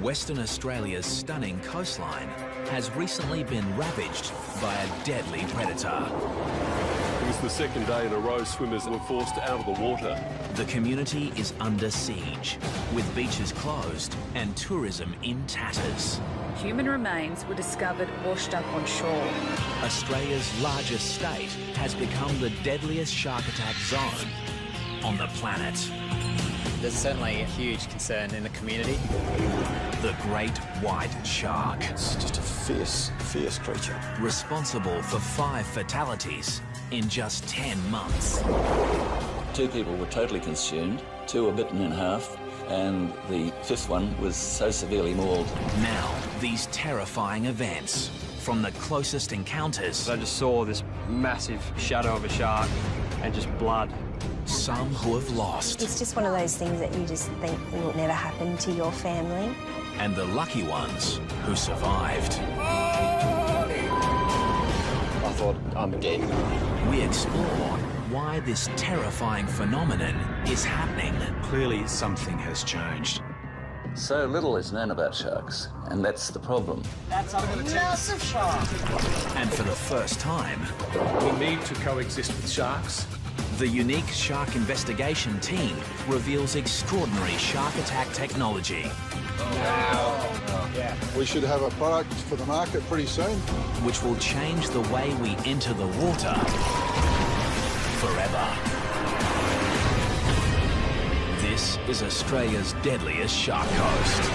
Western Australia's stunning coastline has recently been ravaged by a deadly predator. It was the second day in a row swimmers were forced out of the water. The community is under siege, with beaches closed and tourism in tatters. Human remains were discovered washed up on shore. Australia's largest state has become the deadliest shark attack zone on the planet. There's certainly a huge concern in the community. The great white shark. It's just a fierce, fierce creature. Responsible for 5 fatalities in just 10 months. 2 people were totally consumed, 2 were bitten in half, and the 5th one was so severely mauled. Now, these terrifying events, from the closest encounters. I just saw this massive shadow of a shark and just blood. Some who have lost. It's just one of those things that you just think will never happen to your family. And the lucky ones who survived. I thought, I'm dead. We explore why this terrifying phenomenon is happening. Clearly, something has changed. So little is known about sharks, and that's the problem. That's a massive shark. And for the first time, We need to coexist with sharks. the unique shark investigation team reveals extraordinary shark attack technology, We should have a product for the market pretty soon. which will change the way we enter the water forever. This is Australia's deadliest shark coast.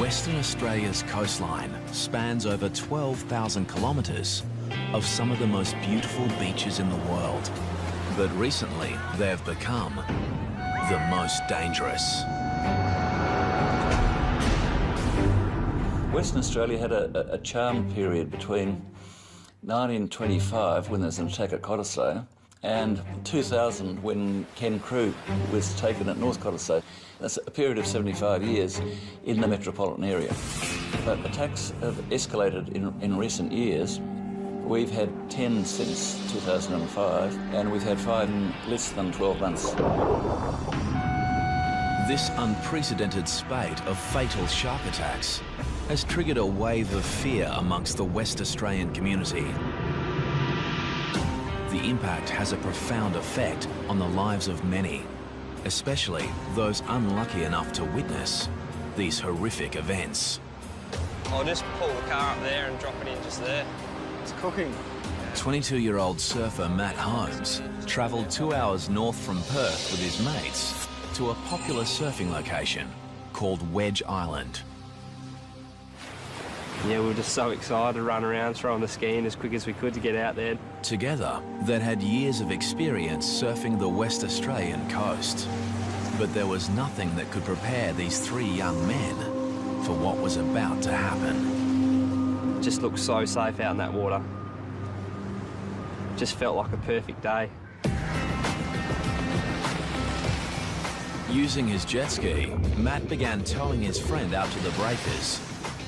Western Australia's coastline spans over 12,000 kilometres of some of the most beautiful beaches in the world. But recently, they have become the most dangerous. Western Australia had a charmed period between 1925, when there was an attack at Cottesloe, and 2000, when Ken Crew was taken at North Cottesloe. That's a period of 75 years in the metropolitan area. But attacks have escalated in recent years. We've had 10 since 2005, and we've had 5 in less than 12 months. This unprecedented spate of fatal shark attacks has triggered a wave of fear amongst the West Australian community. The impact has a profound effect on the lives of many, especially those unlucky enough to witness these horrific events. I'll just pull the car up there and drop it in just there. It's cooking. 22-year-old surfer Matt Holmes travelled 2 hours north from Perth with his mates to a popular surfing location called Wedge Island. Yeah, we were just so excited to run around throwing the ski in as quick as we could to get out there. Together, they'd had years of experience surfing the West Australian coast. But there was nothing that could prepare these 3 young men for what was about to happen. It just looked so safe out in that water. Just felt like a perfect day. Using his jet ski, Matt began towing his friend out to the breakers,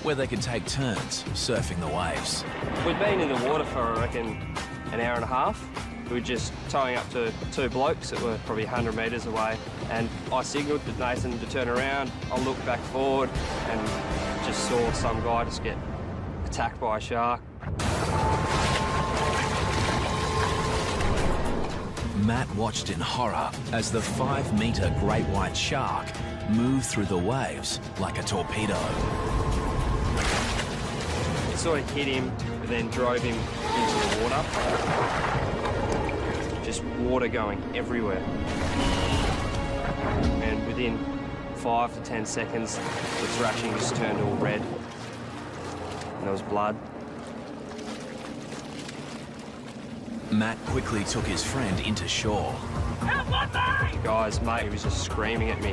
where they could take turns surfing the waves. We'd been in the water for, I reckon, an hour and a half. We were just towing up to 2 blokes that were probably 100 metres away, and I signalled to Nathan to turn around. I looked back forward and just saw some guy just get attacked by a shark. Matt watched in horror as the 5-metre great white shark moved through the waves like a torpedo. It sort of hit him, but then drove him into the water. Just water going everywhere. And within 5 to 10 seconds, the thrashing just turned all red. And there was blood. Matt quickly took his friend into shore. The guy's mate was just screaming at me.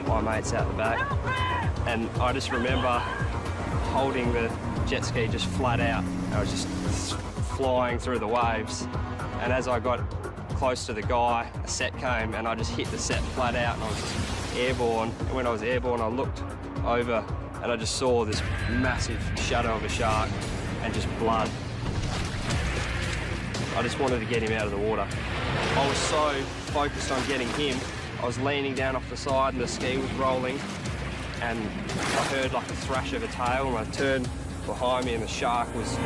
My mate's out the back. And I just remember holding the jet ski just flat out. I was just flying through the waves. And as I got close to the guy, a set came and I just hit the set flat out and I was just airborne. And when I was airborne, I looked over and I just saw this massive shadow of a shark and just blood. I just wanted to get him out of the water. I was so focused on getting him, I was leaning down off the side and the ski was rolling, and I heard like a thrash of a tail, and I turned behind me and the shark was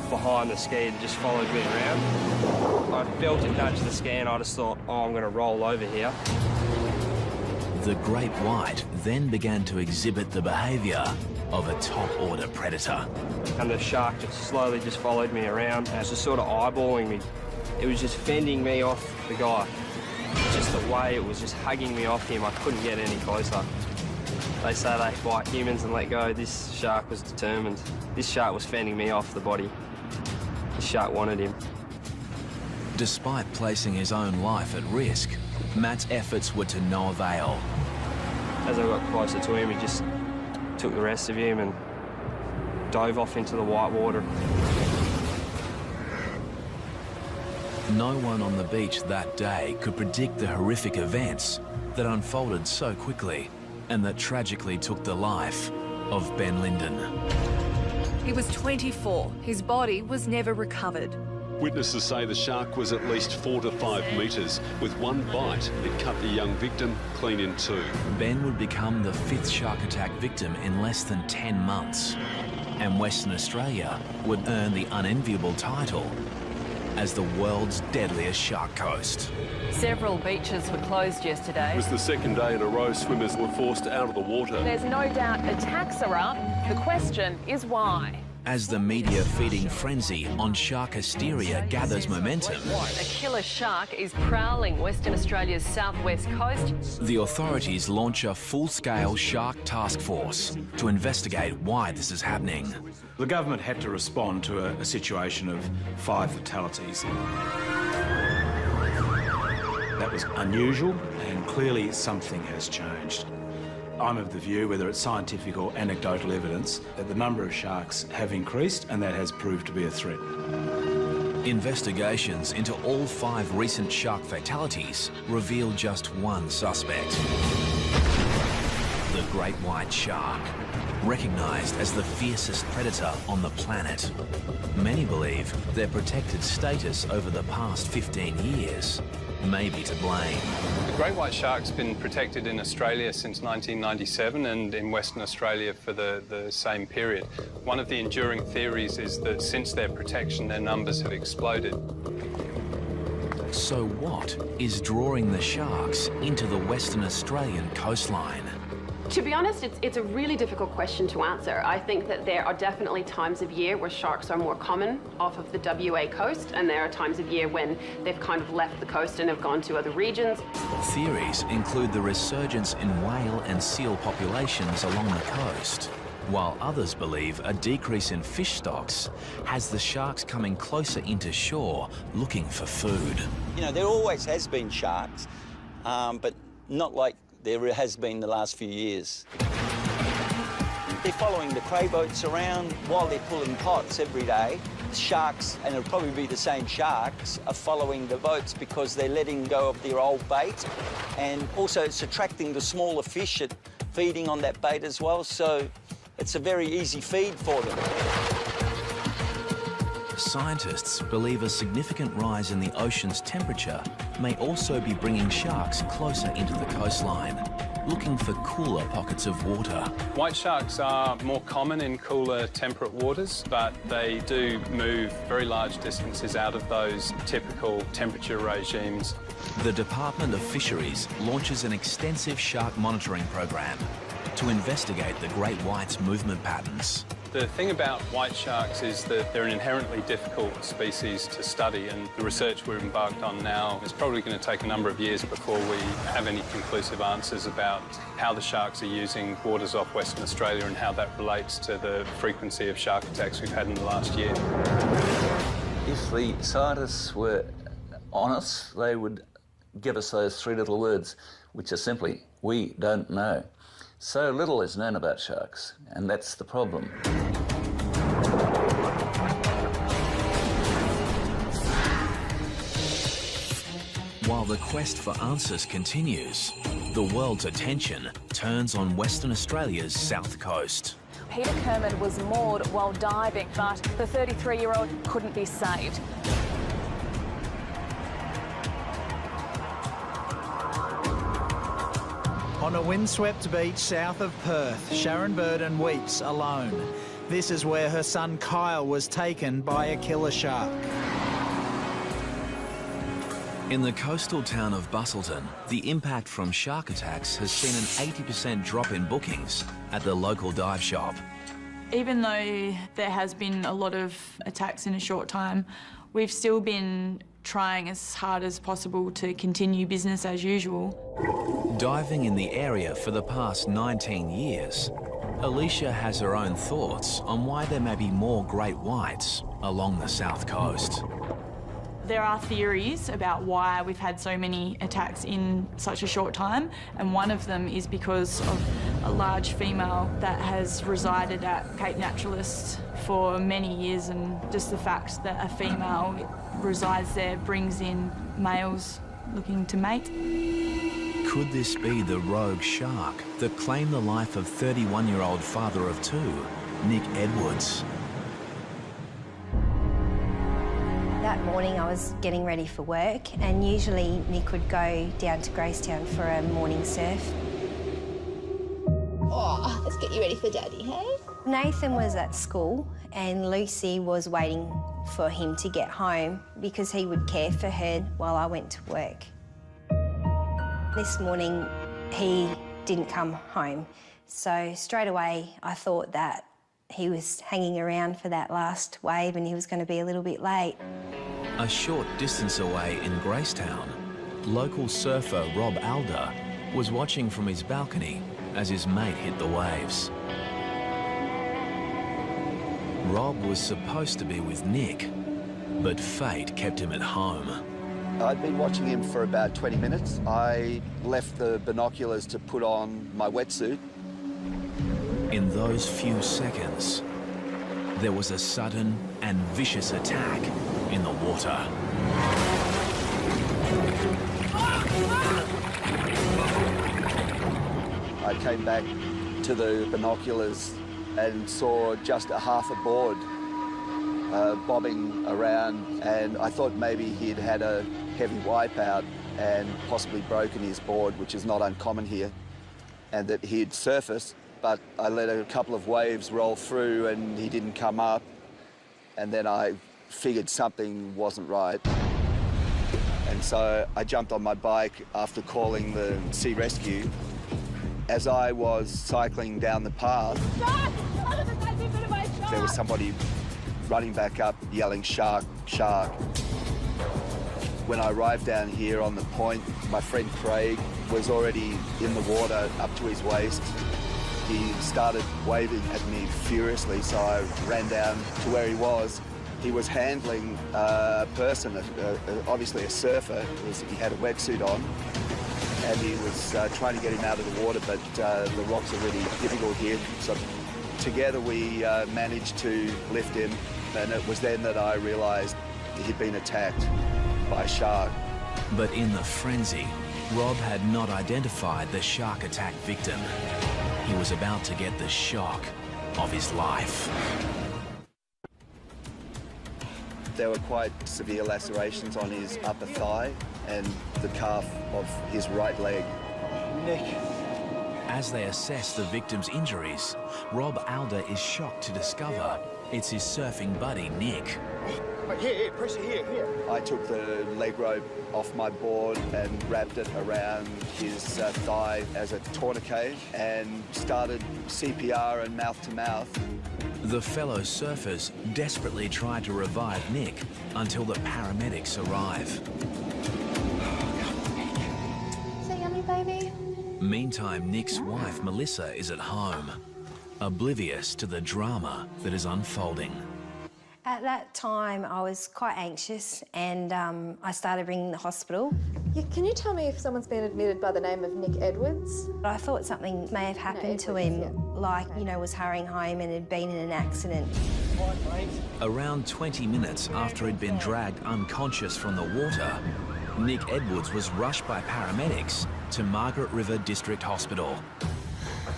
behind the ski and just followed me around. I felt it nudge the ski and I just thought, oh, I'm going to roll over here. The great white then began to exhibit the behaviour of a top-order predator. And the shark just slowly just followed me around and it was just sort of eyeballing me. It was just fending me off the guy. Just the way it was just hugging me off him, I couldn't get any closer. They say they bite humans and let go. This shark was determined. This shark was fending me off the body. The shark wanted him. Despite placing his own life at risk, Matt's efforts were to no avail. As I got closer to him, he just took the rest of him and dove off into the white water. No one on the beach that day could predict the horrific events that unfolded so quickly and that tragically took the life of Ben Linden. He was 24. His body was never recovered. Witnesses say the shark was at least 4 to 5 metres. With one bite, it cut the young victim clean in two. Ben would become the 5th shark attack victim in less than 10 months, and Western Australia would earn the unenviable title as the world's deadliest shark coast. Several beaches were closed yesterday. It was the second day in a row swimmers were forced out of the water. There's no doubt attacks are up. The question is why. As the media feeding frenzy on shark hysteria gathers momentum, A killer shark is prowling Western Australia's southwest coast. the authorities launch a full-scale shark task force to investigate why this is happening. The government had to respond to a situation of 5 fatalities. That was unusual, and clearly something has changed. I'm of the view, whether it's scientific or anecdotal evidence, that the number of sharks have increased and that has proved to be a threat. Investigations into all 5 recent shark fatalities reveal just one suspect. The great white shark, recognised as the fiercest predator on the planet. Many believe their protected status over the past 15 years may be to blame. The great white shark's been protected in Australia since 1997 and in Western Australia for the same period. One of the enduring theories is that since their protection, their numbers have exploded. So what is drawing the sharks into the Western Australian coastline? To be honest, it's a really difficult question to answer. I think that there are definitely times of year where sharks are more common off of the WA coast, and there are times of year when they've kind of left the coast and have gone to other regions. Theories include the resurgence in whale and seal populations along the coast, while others believe a decrease in fish stocks has the sharks coming closer into shore looking for food. You know, there always has been sharks, but not like there has been the last few years. They're following the prey boats around while they're pulling pots every day. The sharks, and it'll probably be the same sharks, are following the boats because they're letting go of their old bait. And also it's attracting the smaller fish at feeding on that bait as well, so it's a very easy feed for them. Scientists believe a significant rise in the ocean's temperature may also be bringing sharks closer into the coastline, looking for cooler pockets of water. White sharks are more common in cooler temperate waters, but they do move very large distances out of those typical temperature regimes. The Department of Fisheries launches an extensive shark monitoring program to investigate the great white's movement patterns. The thing about white sharks is that they're an inherently difficult species to study, and the research we're embarked on now is probably going to take a number of years before we have any conclusive answers about how the sharks are using waters off Western Australia and how that relates to the frequency of shark attacks we've had in the last year. If the scientists were honest, they would give us those 3 little words, which are simply, we don't know. So little is known about sharks, and that's the problem. While the quest for answers continues, the world's attention turns on Western Australia's south coast. Peter Kermode was moored while diving, but the 33-year-old couldn't be saved. On a windswept beach south of Perth, Sharon Burden weeps alone. This is where her son Kyle was taken by a killer shark. In the coastal town of Busselton, the impact from shark attacks has seen an 80% drop in bookings at the local dive shop. Even though there has been a lot of attacks in a short time, we've still been trying as hard as possible to continue business as usual. Diving in the area for the past 19 years, Alicia has her own thoughts on why there may be more great whites along the south coast. There are theories about why we've had so many attacks in such a short time, and one of them is because of a large female that has resided at Cape Naturalist for many years, and just the fact that a female resides there brings in males looking to mate. Could this be the rogue shark that claimed the life of 31-year-old father of two, Nick Edwards? That morning I was getting ready for work, and usually Nick would go down to Gracetown for a morning surf. Oh, let's get you ready for Daddy, hey? Nathan was at school and Lucy was waiting for him to get home because he would care for her while I went to work. This morning he didn't come home, so straight away I thought that he was hanging around for that last wave and he was going to be a little bit late. A short distance away in Gracetown, local surfer Rob Alder was watching from his balcony as his mate hit the waves. Rob was supposed to be with Nick, but fate kept him at home. I'd been watching him for about 20 minutes. I left the binoculars to put on my wetsuit. In those few seconds, there was a sudden and vicious attack in the water. I came back to the binoculars and saw just a half a board bobbing around, and I thought maybe he'd had a heavy wipeout and possibly broken his board, which is not uncommon here, and that he'd surfaced, but I let a couple of waves roll through and he didn't come up, and then I figured something wasn't right. And so I jumped on my bike after calling the sea rescue. As I was cycling down the path, there was somebody running back up, yelling, "Shark, shark." When I arrived down here on the point, my friend Craig was already in the water up to his waist. He started waving at me furiously, so I ran down to where he was. He was handling a person, obviously a surfer. He had a wetsuit on, and he was trying to get him out of the water, but the rocks are really difficult here. So together we managed to lift him, and it was then that I realised he'd been attacked by a shark. But in the frenzy, Rob had not identified the shark attack victim. He was about to get the shock of his life. There were quite severe lacerations on his upper thigh and the calf of his right leg. Nick. As they assess the victim's injuries, Rob Alder is shocked to discover it's his surfing buddy, Nick. Here, pressure here. I took the leg rope off my board and wrapped it around his thigh as a tourniquet and started CPR and mouth-to-mouth. The fellow surfers desperately try to revive Nick until the paramedics arrive. Say yummy, baby. Meantime, Nick's wife, Melissa, is at home, oblivious to the drama that is unfolding. At that time, I was quite anxious and I started ringing the hospital. Yeah, can you tell me if someone's been admitted by the name of Nick Edwards? I thought something may have happened to him, like, you know, was hurrying home and had been in an accident. Around 20 minutes after he'd been dragged unconscious from the water, Nick Edwards was rushed by paramedics to Margaret River District Hospital.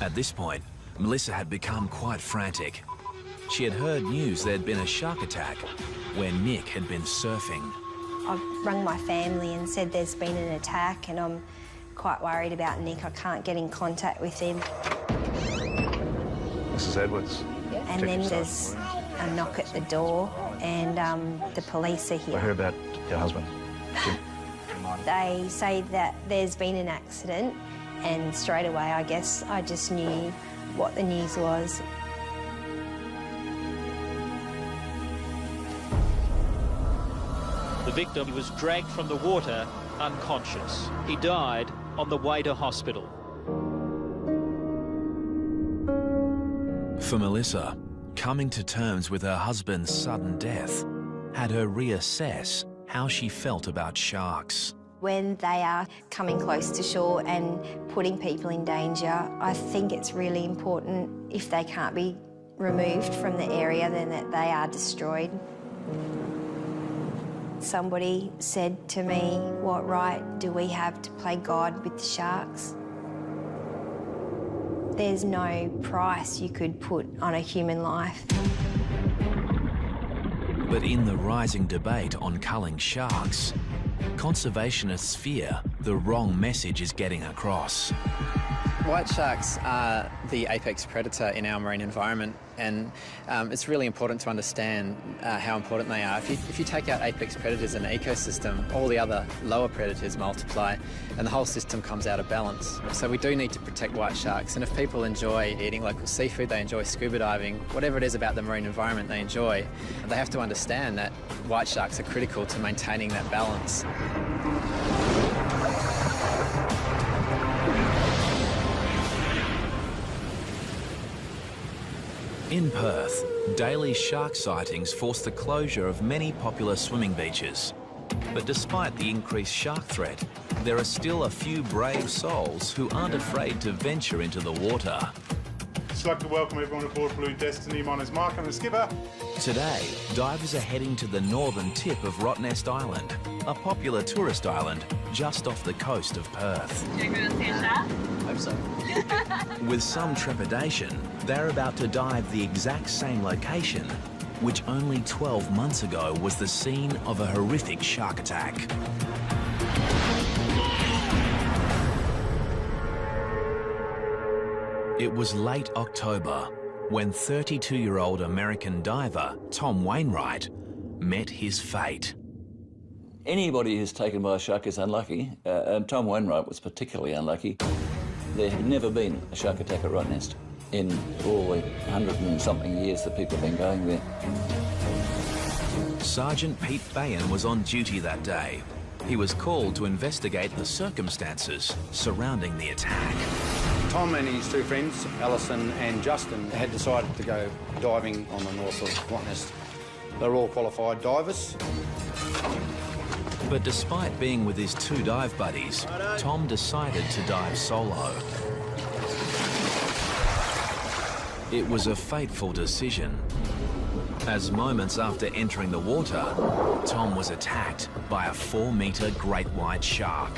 At this point, Melissa had become quite frantic. She had heard news there'd been a shark attack where Nick had been surfing. I've rung my family and said there's been an attack and I'm quite worried about Nick. I can't get in contact with him. Mrs. Edwards. And then there's a knock at the door and the police are here. I heard about your husband, Jim. They say that there's been an accident and straight away, I guess, I just knew what the news was. The victim was dragged from the water unconscious. He died on the way to hospital. For Melissa, coming to terms with her husband's sudden death had her reassess how she felt about sharks. When they are coming close to shore and putting people in danger, I think it's really important, if they can't be removed from the area, then that they are destroyed. Somebody said to me, what right do we have to play God with the sharks? There's no price you could put on a human life. But in the rising debate on culling sharks, conservationists fear the wrong message is getting across. White sharks are the apex predator in our marine environment, and it's really important to understand how important they are. If you take out apex predators in an ecosystem, all the other lower predators multiply and the whole system comes out of balance. So we do need to protect white sharks, and if people enjoy eating local seafood, they enjoy scuba diving, whatever it is about the marine environment they enjoy, they have to understand that white sharks are critical to maintaining that balance. In Perth, daily shark sightings forced the closure of many popular swimming beaches. But despite the increased shark threat, there are still a few brave souls who aren't afraid to venture into the water. I'd like to welcome everyone aboard Blue Destiny. My name's Mark, I'm the skipper. Today, divers are heading to the northern tip of Rottnest Island, a popular tourist island just off the coast of Perth. Do you want to see a shark? Hope so. With some trepidation, they're about to dive the exact same location, which only 12 months ago was the scene of a horrific shark attack. It was late October when 32-year-old American diver Tom Wainwright met his fate. Anybody who's taken by a shark is unlucky, and Tom Wainwright was particularly unlucky. There had never been a shark attack at Rottnest in all the 100 and something years that people have been going there. Sergeant Pete Bayan was on duty that day. He was called to investigate the circumstances surrounding the attack. Tom and his two friends, Alison and Justin, had decided to go diving on the north of Rottnest. They're all qualified divers. But despite being with his two dive buddies, Tom decided to dive solo. It was a fateful decision, as moments after entering the water, Tom was attacked by a 4-metre great white shark.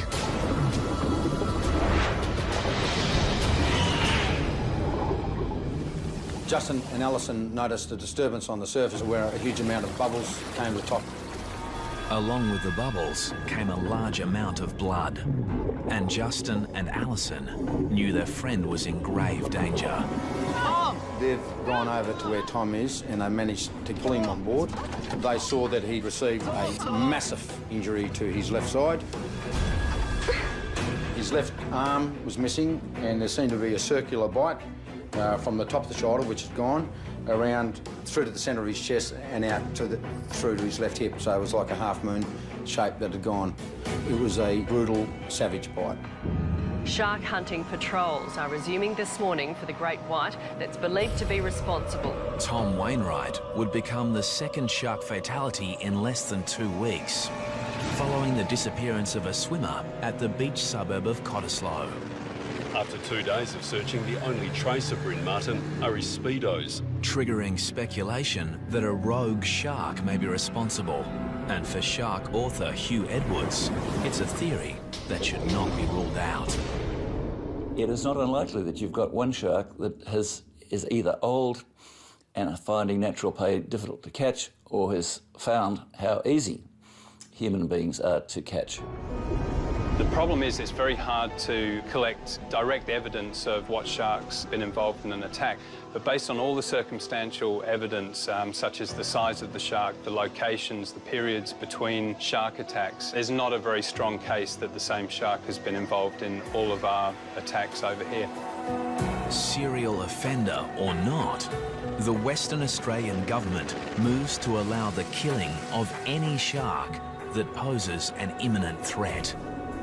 Justin and Alison noticed a disturbance on the surface where a huge amount of bubbles came to the top. Along with the bubbles came a large amount of blood, and Justin and Alison knew their friend was in grave danger. They've gone over to where Tom is and they managed to pull him on board. They saw that he received a massive injury to his left side. His left arm was missing and there seemed to be a circular bite from the top of the shoulder, which had gone around through to the centre of his chest and out to through to his left hip. So it was like a half-moon shape that had gone. It was a brutal, savage bite. Shark hunting patrols are resuming this morning for the great white that's believed to be responsible. Tom Wainwright would become the second shark fatality in less than 2 weeks, following the disappearance of a swimmer at the beach suburb of Cottesloe. After 2 days of searching, the only trace of Bryn Martin are his speedos, triggering speculation that a rogue shark may be responsible. And for shark author Hugh Edwards, it's a theory that should not be ruled out. it is not unlikely that you've got one shark that is either old and finding natural prey difficult to catch, or has found how easy human beings are to catch. The problem is it's very hard to collect direct evidence of what shark's been involved in an attack. But based on all the circumstantial evidence, such as the size of the shark, the locations, the periods between shark attacks, there's not a very strong case that the same shark has been involved in all of our attacks over here. Serial offender or not, the Western Australian government moves to allow the killing of any shark that poses an imminent threat.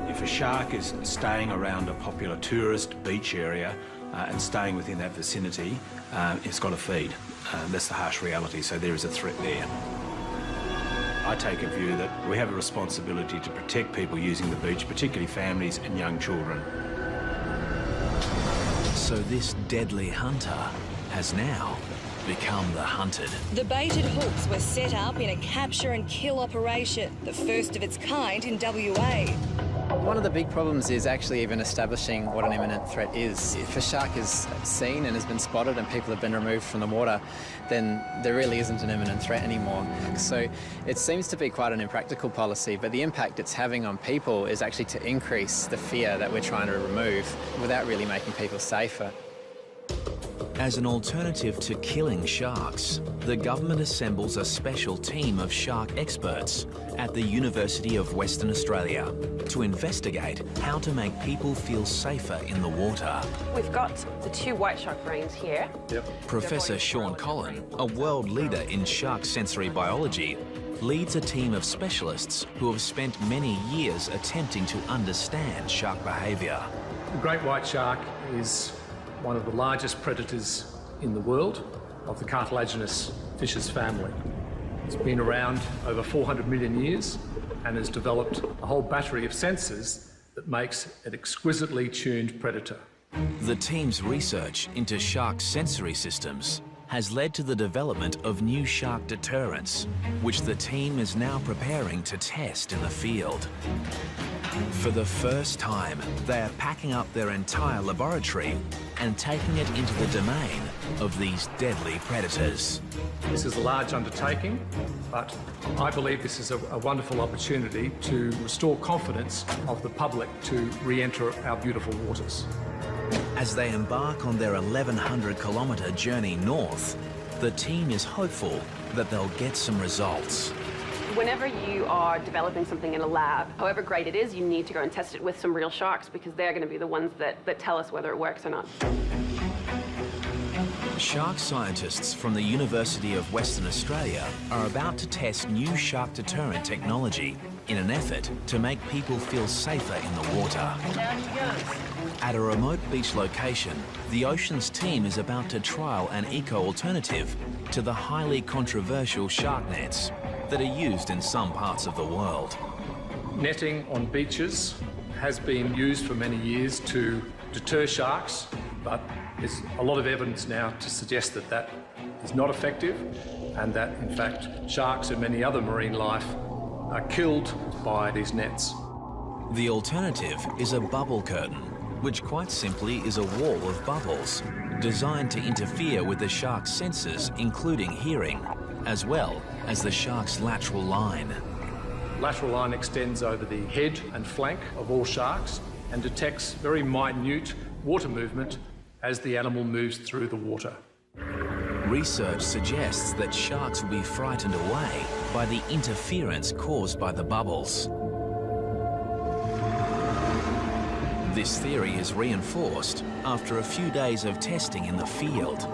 If a shark is staying around a popular tourist beach area and staying within that vicinity, it's got to feed. That's the harsh reality, so there is a threat there. I take a view that we have a responsibility to protect people using the beach, particularly families and young children. So this deadly hunter has now become the hunted. The baited hooks were set up in a capture and kill operation, the first of its kind in WA. One of the big problems is actually even establishing what an imminent threat is. If a shark is seen and has been spotted and people have been removed from the water, then there really isn't an imminent threat anymore. So it seems to be quite an impractical policy, but the impact it's having on people is actually to increase the fear that we're trying to remove without really making people safer. As an alternative to killing sharks, the government assembles a special team of shark experts at the University of Western Australia to investigate how to make people feel safer in the water. We've got the 2 white shark brains here. Professor Sean Collin, a world leader in shark sensory biology, leads a team of specialists who have spent many years attempting to understand shark behaviour. The great white shark is one of the largest predators in the world of the cartilaginous fishes family. It's been around over 400 million years and has developed a whole battery of sensors that makes an exquisitely tuned predator. The team's research into shark sensory systems has led to the development of new shark deterrents, which the team is now preparing to test in the field. For the first time, they are packing up their entire laboratory and taking it into the domain of these deadly predators. This is a large undertaking, but I believe this is a wonderful opportunity to restore confidence of the public to re-enter our beautiful waters. As they embark on their 1,100-kilometre journey north, the team is hopeful that they'll get some results. Whenever you are developing something in a lab, however great it is, you need to go and test it with some real sharks because they're going to be the ones that tell us whether it works or not. Shark scientists from the University of Western Australia are about to test new shark deterrent technology in an effort to make people feel safer in the water. At a remote beach location, the Oceans team is about to trial an eco-alternative to the highly controversial shark nets that are used in some parts of the world. Netting on beaches has been used for many years to deter sharks, but there's a lot of evidence now to suggest that that is not effective and that, in fact, sharks and many other marine life are killed by these nets. The alternative is a bubble curtain, which quite simply is a wall of bubbles designed to interfere with the shark's senses, including hearing, as well as the shark's lateral line. Lateral line extends over the head and flank of all sharks and detects very minute water movement as the animal moves through the water. Research suggests that sharks will be frightened away by the interference caused by the bubbles. This theory is reinforced after a few days of testing in the field.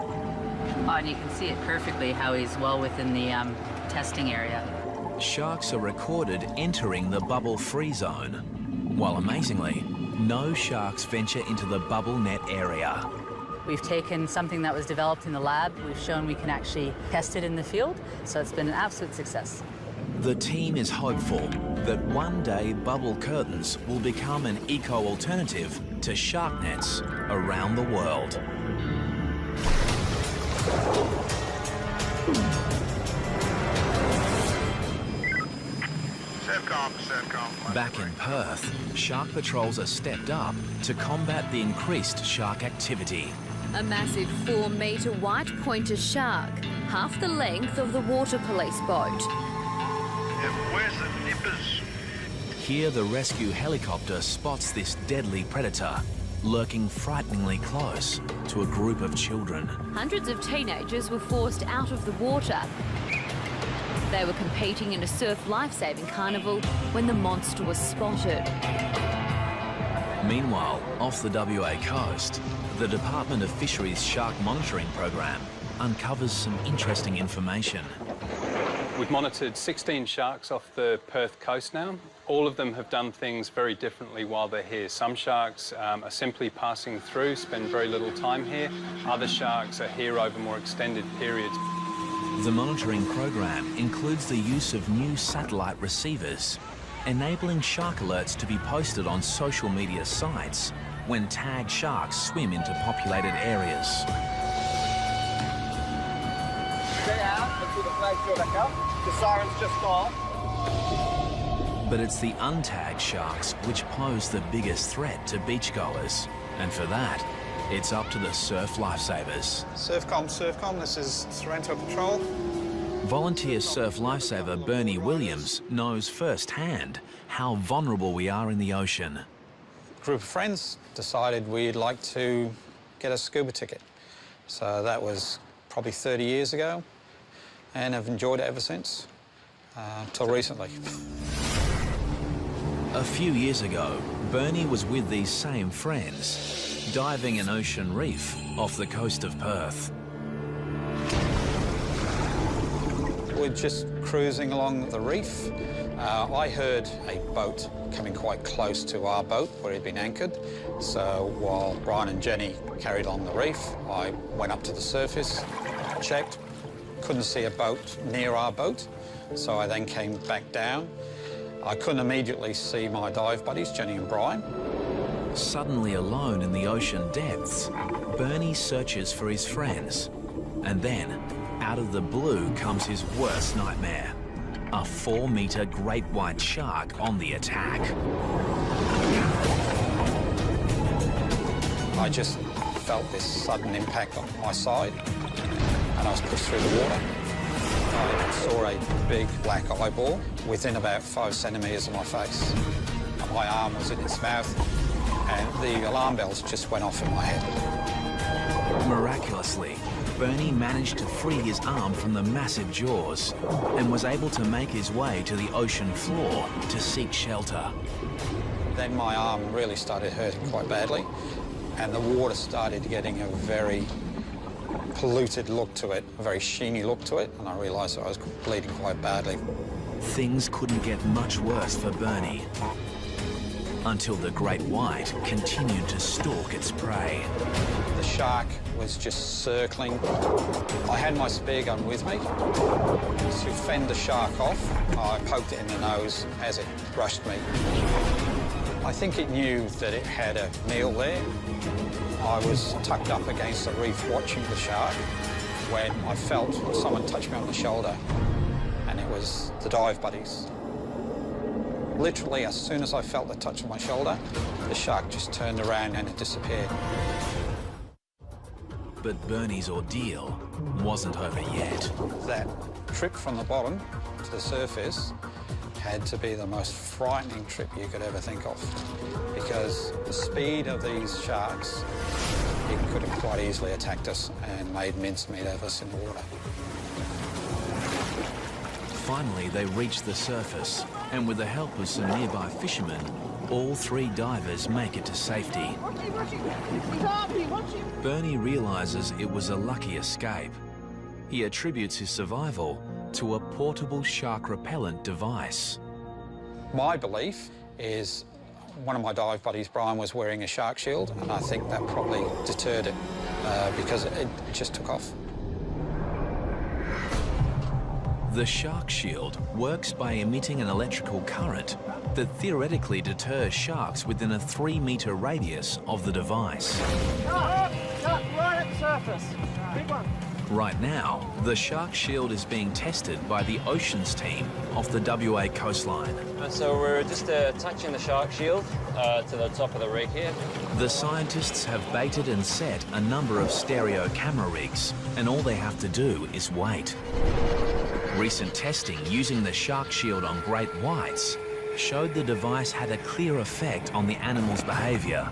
Oh, and you can see it perfectly how he's well within the testing area. Sharks are recorded entering the bubble-free zone, while amazingly, no sharks venture into the bubble net area. We've taken something that was developed in the lab, we've shown we can actually test it in the field, so it's been an absolute success. The team is hopeful that one day bubble curtains will become an eco-alternative to shark nets around the world. Back in Perth, shark patrols are stepped up to combat the increased shark activity. A massive 4-metre white pointer shark, half the length of the water police boat. Where's the nippers? Here the rescue helicopter spots this deadly predator, lurking frighteningly close to a group of children. Hundreds of teenagers were forced out of the water. They were competing in a surf lifesaving carnival when the monster was spotted. Meanwhile, off the WA coast, the Department of Fisheries Shark Monitoring Program uncovers some interesting information. We've monitored 16 sharks off the Perth coast now. All of them have done things very differently while they're here. Some sharks are simply passing through, spend very little time here. Other sharks are here over more extended periods. The monitoring program includes the use of new satellite receivers, enabling shark alerts to be posted on social media sites when tagged sharks swim into populated areas. Stay out until the flags go back up. The siren's just gone. But it's the untagged sharks which pose the biggest threat to beachgoers. And for that, it's up to the surf lifesavers. Surfcom, this is Sorrento Patrol. Volunteer surf lifesaver Bernie Williams knows firsthand how vulnerable we are in the ocean. A group of friends decided we'd like to get a scuba ticket. So that was probably 30 years ago, and I've enjoyed it ever since, till recently. A few years ago, Bernie was with these same friends, diving an ocean reef off the coast of Perth. We're just cruising along the reef. I heard a boat coming quite close to our boat where he'd been anchored. So while Brian and Jenny carried on the reef, I went up to the surface, checked, couldn't see a boat near our boat. So I then came back down. I couldn't immediately see my dive buddies, Jenny and Brian. Suddenly alone in the ocean depths, Bernie searches for his friends. And then, out of the blue comes his worst nightmare. A 4-metre great white shark on the attack. I just felt this sudden impact on my side, and I was pushed through the water. I saw a big black eyeball within about 5 centimetres of my face. My arm was in its mouth, and the alarm bells just went off in my head. Miraculously, Bernie managed to free his arm from the massive jaws and was able to make his way to the ocean floor to seek shelter. Then my arm really started hurting quite badly, and the water started getting a very polluted look to it, a very sheeny look to it, and I realised that I was bleeding quite badly. Things couldn't get much worse for Bernie until the great white continued to stalk its prey. The shark was just circling. I had my spear gun with me. To fend the shark off, I poked it in the nose as it brushed me. I think it knew that it had a meal there. I was tucked up against the reef watching the shark when I felt someone touch me on the shoulder, and it was the dive buddies. Literally, as soon as I felt the touch of my shoulder, the shark just turned around and it disappeared. But Bernie's ordeal wasn't over yet. That trip from the bottom to the surface had to be the most frightening trip you could ever think of, because the speed of these sharks, it could have quite easily attacked us and made mincemeat of us in the water. Finally, they reached the surface, and with the help of some nearby fishermen, all 3 divers make it to safety. Bernie realises it was a lucky escape. He attributes his survival to a portable shark repellent device. My belief is one of my dive buddies, Brian, was wearing a shark shield, and I think that probably deterred it because it just took off. The shark shield works by emitting an electrical current that theoretically deters sharks within a 3-metre radius of the device. Shark right at the surface. Big one. Right now, the shark shield is being tested by the oceans team off the WA coastline. So we're just attaching the shark shield to the top of the rig here. The scientists have baited and set a number of stereo camera rigs, and all they have to do is wait. Recent testing using the shark shield on great whites showed the device had a clear effect on the animal's behaviour.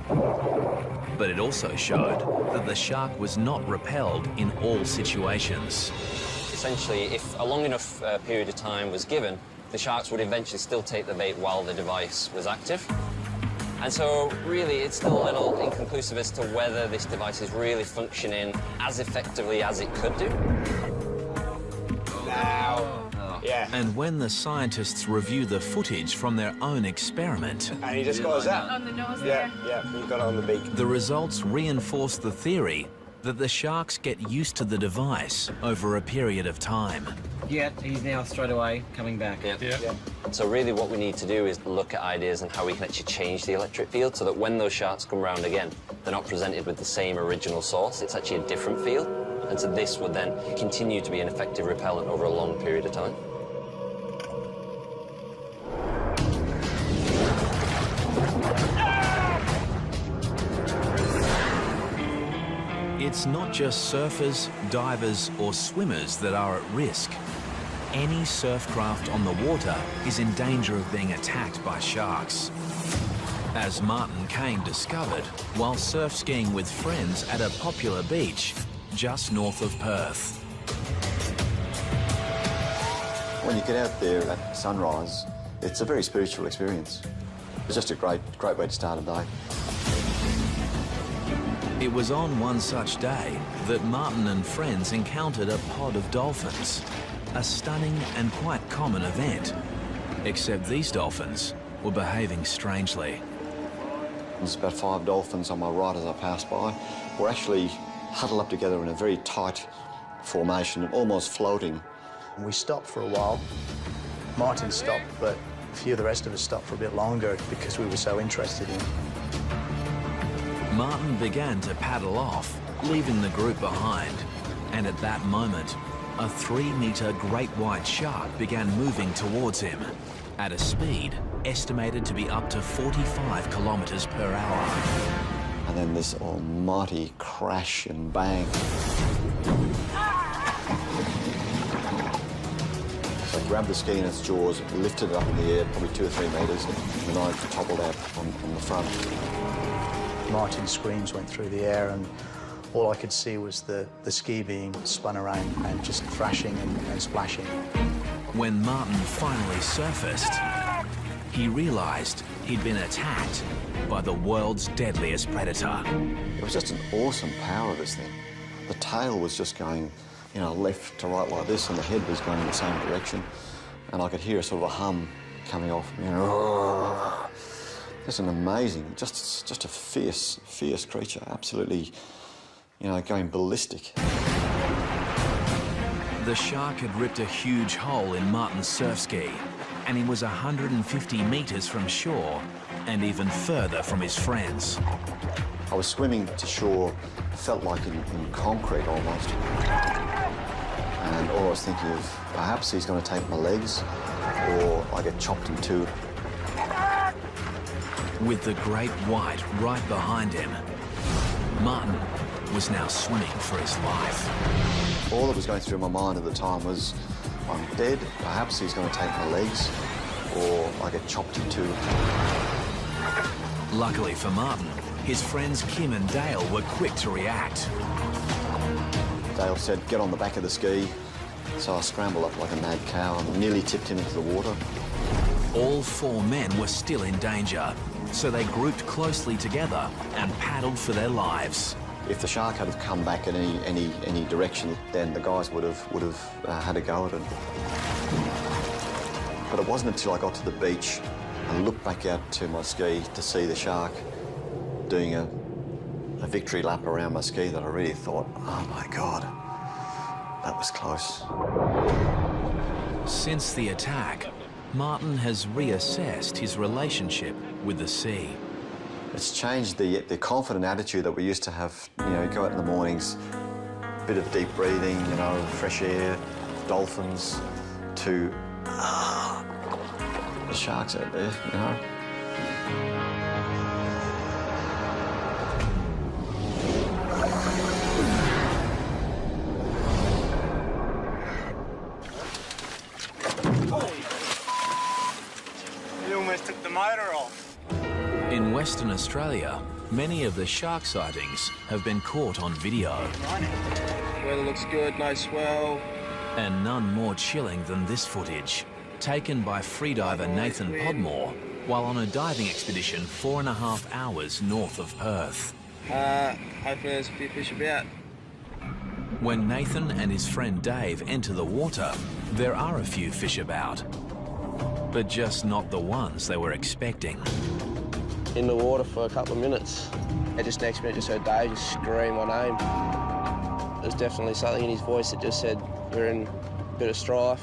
But it also showed that the shark was not repelled in all situations. Essentially, if a long enough period of time was given, the sharks would eventually still take the bait while the device was active. And so, really, it's still a little inconclusive as to whether this device is really functioning as effectively as it could do. Yeah. And when the scientists review the footage from their own experiment... And he just got us out. On the nose Yeah, there. yeah, he got it on the beak. The results reinforce the theory that the sharks get used to the device over a period of time. Yeah, he's now straight away coming back. Yeah. So really what we need to do is look at ideas on how we can actually change the electric field so that when those sharks come round again, they're not presented with the same original source, it's actually a different field. And so this would then continue to be an effective repellent over a long period of time. It's not just surfers, divers or swimmers that are at risk. Any surf craft on the water is in danger of being attacked by sharks. As Martin Kane discovered while surf skiing with friends at a popular beach just north of Perth. When you get out there at sunrise, it's a very spiritual experience. It's just a great way to start a day. It was on one such day that Martin and friends encountered a pod of dolphins, a stunning and quite common event. Except these dolphins were behaving strangely. There's about 5 dolphins on my right as I passed by. We're actually huddled up together in a very tight formation, almost floating. We stopped for a while. Martin stopped, but a few of the rest of us stopped for a bit longer because we were so interested in it. Martin began to paddle off, leaving the group behind. And at that moment, a 3-metre great white shark began moving towards him at a speed estimated to be up to 45 kilometres per hour. And then this almighty crash and bang. So I grabbed the ski in its jaws, lifted it up in the air, probably 2 or 3 metres, and the knife toppled out on the front. Martin's screams went through the air, and all I could see was the ski being spun around and just thrashing and splashing. When Martin finally surfaced, he realised he'd been attacked by the world's deadliest predator. It was just an awesome power of this thing. The tail was just going, you know, left to right like this, and the head was going in the same direction. And I could hear a sort of a hum coming off, you know. Just an amazing, just a fierce creature, absolutely, you know, going ballistic. The shark had ripped a huge hole in Martin's surf ski, and he was 150 metres from shore and even further from his friends. I was swimming to shore, felt like in concrete almost. And all I was thinking of, perhaps he's going to take my legs, or I get chopped in two. With the great white right behind him, Martin was now swimming for his life. All that was going through my mind at the time was, I'm dead, perhaps he's going to take my legs, or I get chopped in two. Luckily for Martin, his friends Kim and Dale were quick to react. Dale said, get on the back of the ski. So I scrambled up like a mad cow and nearly tipped him into the water. All 4 men were still in danger, so they grouped closely together and paddled for their lives. If the shark had have come back in any direction, then the guys would have had a go at it. But it wasn't until I got to the beach and looked back out to my ski to see the shark doing a victory lap around my ski that I really thought, oh my God, that was close. Since the attack, Martin has reassessed his relationship with the sea. It's changed the confident attitude that we used to have, you know, go out in the mornings, bit of deep breathing, you know, fresh air, dolphins, to the sharks out there, you know. You almost took the motor off. In Western Australia, many of the shark sightings have been caught on video. Weather looks good, no swell. And none more chilling than this footage, taken by freediver Nathan Podmore while on a diving expedition 4.5 hours north of Perth. Hopefully there's a few fish about. When Nathan and his friend Dave enter the water, there are a few fish about, but just not the ones they were expecting. In the water for a couple of minutes, and just next minute just heard Dave just scream my name. There was definitely something in his voice that just said, we're in a bit of strife.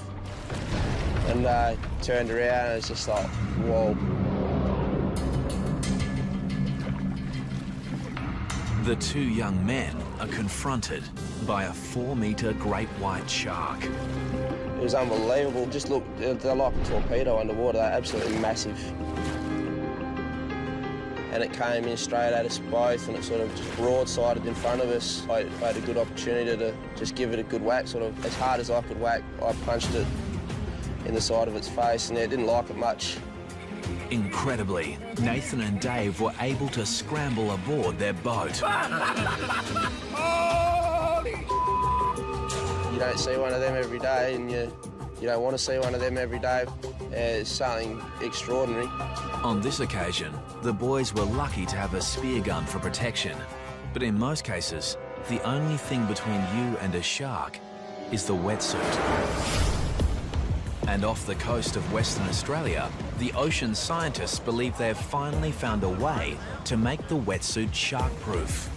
And I turned around and it's just like, whoa. The two young men are confronted by a 4-metre great white shark. It was unbelievable. Just look, they're like a torpedo underwater. They're absolutely massive. And it came in straight at us both, and it sort of just broadsided in front of us. I had a good opportunity to just give it a good whack, sort of as hard as I could whack. I punched it in the side of its face, and it didn't like it much. Incredibly, Nathan and Dave were able to scramble aboard their boat. You don't see one of them every day, and you don't want to see one of them every day. It's something extraordinary. On this occasion, the boys were lucky to have a spear gun for protection. But in most cases, the only thing between you and a shark is the wetsuit. And off the coast of Western Australia, the ocean scientists believe they've finally found a way to make the wetsuit shark-proof.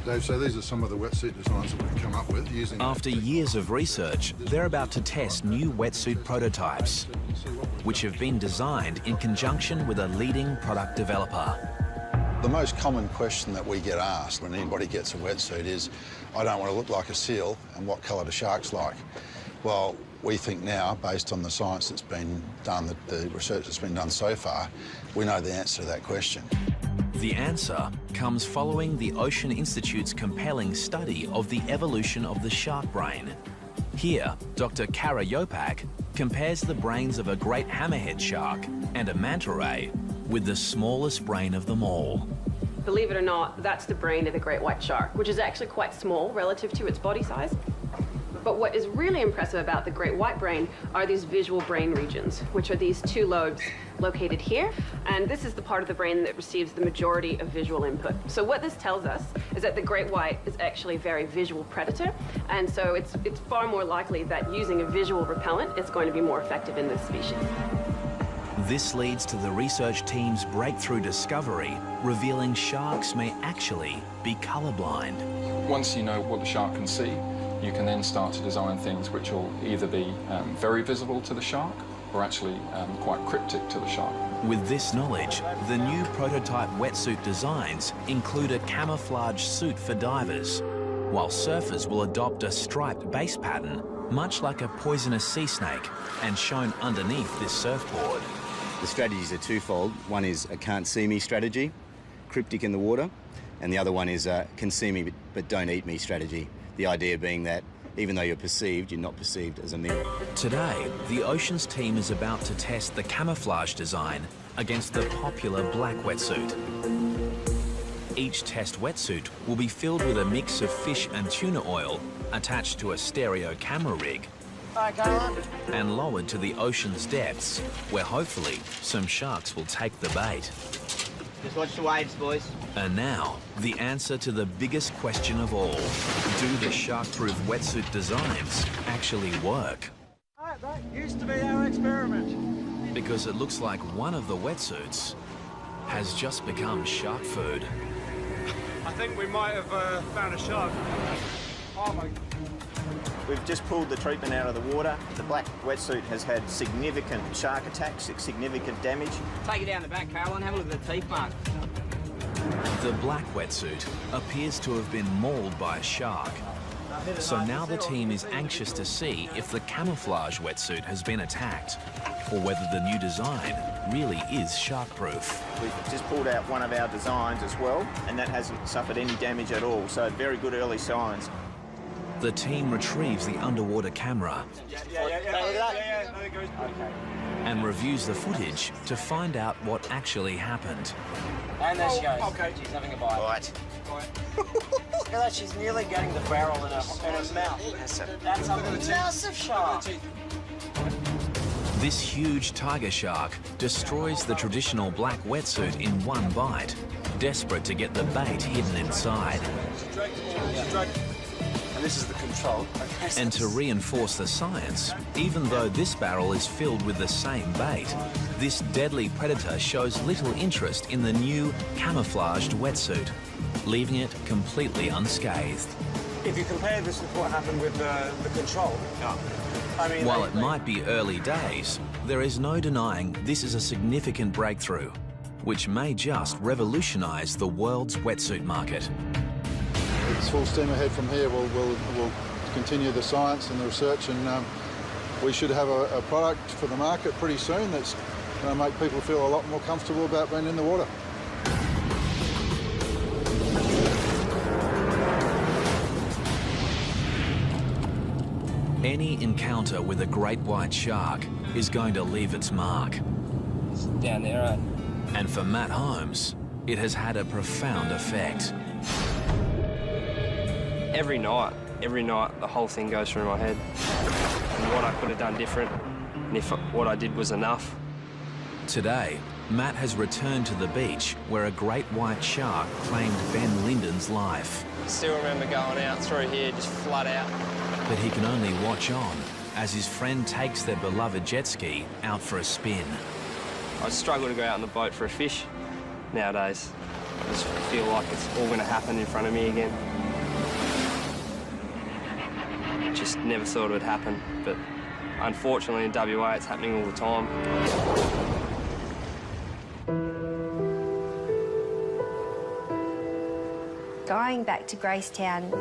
Dave, so these are some of the wetsuit designs that we've come up with using... After years of research, they're about to test new wetsuit prototypes, which have been designed in conjunction with a leading product developer. The most common question that we get asked when anybody gets a wetsuit is, I don't want to look like a seal, and what colour do sharks like? Well, we think now, based on the science that's been done, the research that's been done so far, we know the answer to that question. The answer comes following the Ocean Institute's compelling study of the evolution of the shark brain. Here, Dr. Kara Yopak compares the brains of a great hammerhead shark and a manta ray with the smallest brain of them all. Believe it or not, that's the brain of the great white shark, which is actually quite small relative to its body size. But what is really impressive about the great white brain are these visual brain regions, which are these two lobes located here. And this is the part of the brain that receives the majority of visual input. So what this tells us is that the great white is actually a very visual predator. And so it's far more likely that using a visual repellent is going to be more effective in this species. This leads to the research team's breakthrough discovery, revealing sharks may actually be colorblind. Once you know what the shark can see, you can then start to design things which will either be very visible to the shark or actually quite cryptic to the shark. With this knowledge, the new prototype wetsuit designs include a camouflage suit for divers, while surfers will adopt a striped base pattern, much like a poisonous sea snake, and shown underneath this surfboard. The strategies are twofold. One is a can't see me strategy, cryptic in the water, and the other one is a can see me but don't eat me strategy. The idea being that even though you're perceived, you're not perceived as a meal. Today, the Oceans team is about to test the camouflage design against the popular black wetsuit. Each test wetsuit will be filled with a mix of fish and tuna oil attached to a stereo camera rig and lowered to the ocean's depths, where hopefully some sharks will take the bait. Just watch the waves, boys. And now, the answer to the biggest question of all. Do the shark-proof wetsuit designs actually work? That used to be our experiment. Because it looks like one of the wetsuits has just become shark food. I think we might have found a shark. Oh my... We've just pulled the treatment out of the water. The black wetsuit has had significant shark attacks, significant damage. Take it down the back, Caroline. Have a look at the teeth mark. The black wetsuit appears to have been mauled by a shark, So now the team is anxious to see if the camouflage wetsuit has been attacked, or whether the new design really is shark-proof. We've just pulled out one of our designs as well, and that hasn't suffered any damage at all, so very good early signs. The team retrieves the underwater camera and reviews the footage to find out what actually happened. And there she goes. Okay. She's having a bite. Right. Look at that, she's nearly getting the barrel in her mouth. That's a massive shark. This huge tiger shark destroys the traditional black wetsuit in one bite, desperate to get the bait hidden inside. And this is the control. Okay. And to reinforce the science, even though this barrel is filled with the same bait, this deadly predator shows little interest in the new camouflaged wetsuit, leaving it completely unscathed. If you compare this with what happened with the control, I mean, while it might be early days, there is no denying this is a significant breakthrough, which may just revolutionise the world's wetsuit market. It's full steam ahead from here. We'll continue the science and the research, and we should have a product for the market pretty soon that's going to make people feel a lot more comfortable about being in the water. Any encounter with a great white shark is going to leave its mark. It's down there, right? And for Matt Holmes, it has had a profound effect. Every night, the whole thing goes through my head. And what I could have done different, and if what I did was enough. Today, Matt has returned to the beach where a great white shark claimed Ben Linden's life. Still remember going out through here, just flat out. But he can only watch on as his friend takes their beloved jet ski out for a spin. I struggle to go out on the boat for a fish nowadays. I just feel like it's all going to happen in front of me again. Just never thought it would happen, but unfortunately in WA it's happening all the time. Going back to Gracetown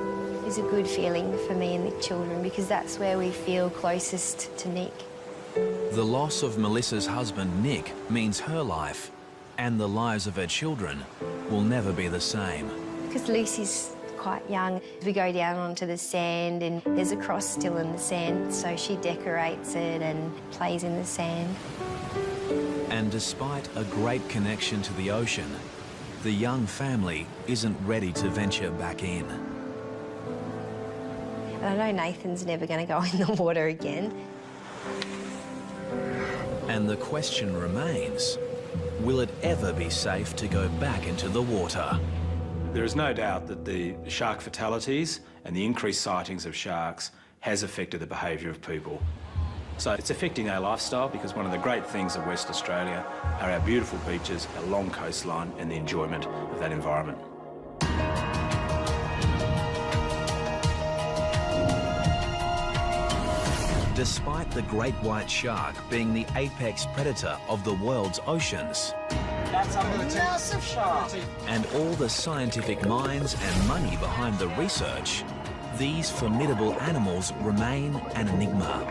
is a good feeling for me and the children because that's where we feel closest to Nick. The loss of Melissa's husband, Nick, means her life and the lives of her children will never be the same. Because Lucy's quite young. We go down onto the sand and there's a cross still in the sand, so she decorates it and plays in the sand. And despite a great connection to the ocean, the young family isn't ready to venture back in. And I know Nathan's never going to go in the water again. And the question remains, will it ever be safe to go back into the water? There is no doubt that the shark fatalities and the increased sightings of sharks has affected the behaviour of people. So it's affecting our lifestyle because one of the great things of West Australia are our beautiful beaches, our long coastline and the enjoyment of that environment. Despite the great white shark being the apex predator of the world's oceans, That's a massive shark. and all the scientific minds and money behind the research, these formidable animals remain an enigma.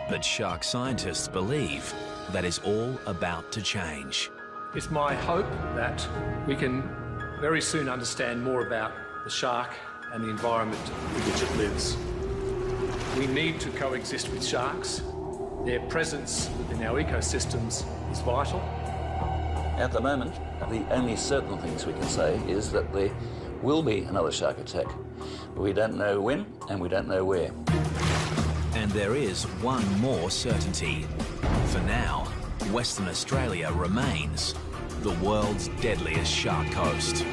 But shark scientists believe that is all about to change. It's my hope that we can very soon understand more about the shark and the environment in which it lives. We need to coexist with sharks. Their presence within our ecosystems is vital. At the moment, the only certain things we can say is that there will be another shark attack. We don't know when and we don't know where. And there is one more certainty. For now, Western Australia remains the world's deadliest shark coast.